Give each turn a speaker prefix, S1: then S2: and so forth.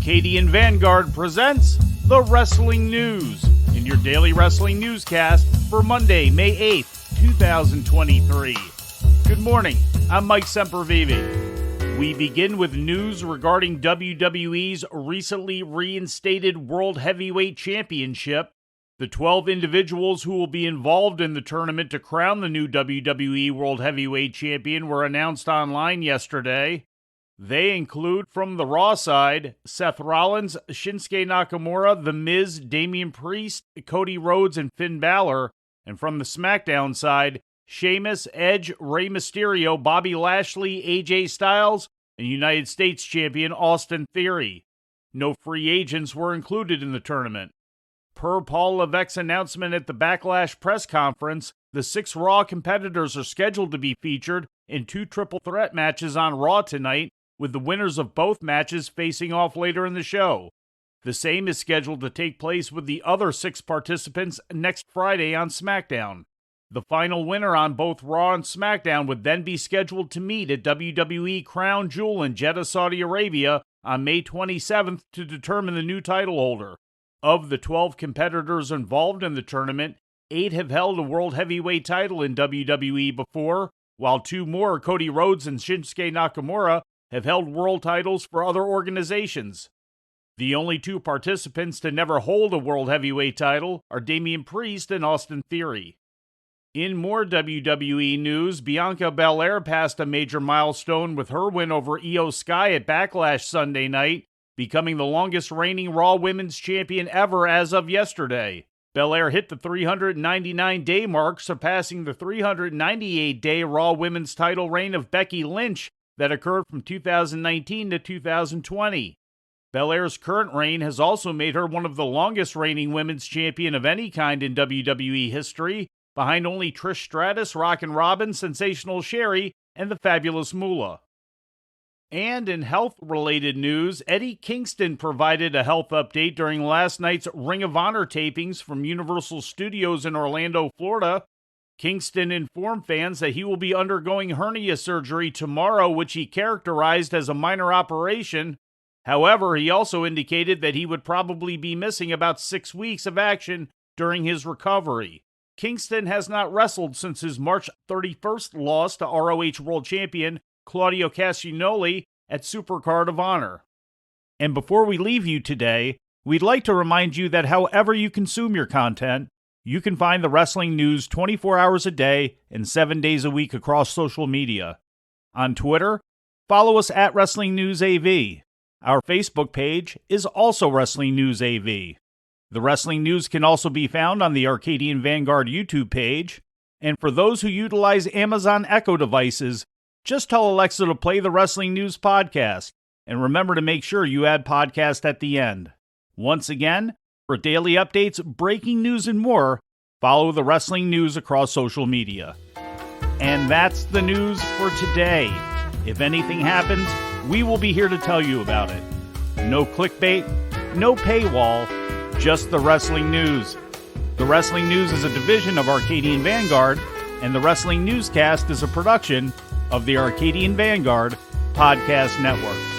S1: Arcadian Vanguard presents the Wrestling News in your daily wrestling newscast for Monday, May 8th, 2023. Good morning, I'm Mike Sempervive. We begin with news regarding WWE's recently reinstated World Heavyweight Championship. The 12 individuals who will be involved in the tournament to crown the new WWE World Heavyweight Champion were announced online yesterday. They include, from the Raw side, Seth Rollins, Shinsuke Nakamura, The Miz, Damian Priest, Cody Rhodes, and Finn Balor. And from the SmackDown side, Sheamus, Edge, Rey Mysterio, Bobby Lashley, AJ Styles, and United States Champion Austin Theory. No free agents were included in the tournament. Per Paul Levesque's announcement at the Backlash press conference, the 6 Raw competitors are scheduled to be featured in 2 triple threat matches on Raw tonight, with the winners of both matches facing off later in the show. The same is scheduled to take place with the other 6 participants next Friday on SmackDown. The final winner on both Raw and SmackDown would then be scheduled to meet at WWE Crown Jewel in Jeddah, Saudi Arabia on May 27th to determine the new title holder. Of the 12 competitors involved in the tournament, 8 have held a World Heavyweight title in WWE before, while 2 more, Cody Rhodes and Shinsuke Nakamura, have held world titles for other organizations. The only 2 participants to never hold a World Heavyweight title are Damian Priest and Austin Theory. In more WWE news, Bianca Belair passed a major milestone with her win over Io Sky at Backlash Sunday night, becoming the longest reigning Raw Women's Champion ever as of yesterday. Belair hit the 399-day mark, surpassing the 398-day Raw Women's title reign of Becky Lynch that occurred from 2019 to 2020. Belair's current reign has also made her one of the longest reigning women's champion of any kind in WWE history, behind only Trish Stratus, Rockin' Robin, Sensational Sherry, and the Fabulous Moolah. And in health-related news, Eddie Kingston provided a health update during last night's Ring of Honor tapings from Universal Studios in Orlando, Florida. Kingston informed fans that he will be undergoing hernia surgery tomorrow, which he characterized as a minor operation. However, he also indicated that he would probably be missing about 6 weeks of action during his recovery. Kingston has not wrestled since his March 31st loss to ROH World Champion Claudio Castagnoli at Supercard of Honor. And before we leave you today, we'd like to remind you that however you consume your content, you can find the wrestling news 24 hours a day and 7 days a week across social media. On Twitter, follow us at Wrestling News AV. Our Facebook page is also Wrestling News AV. The Wrestling News can also be found on the Arcadian Vanguard YouTube page. And for those who utilize Amazon Echo devices, just tell Alexa to play the Wrestling News podcast. And remember to make sure you add podcast at the end. Once again, for daily updates, breaking news, and more, follow the Wrestling News across social media. And that's the news for today. If anything happens, we will be here to tell you about it. No clickbait, no paywall, just the Wrestling News. The Wrestling News is a division of Arcadian Vanguard, and the Wrestling Newscast is a production of the Arcadian Vanguard Podcast Network.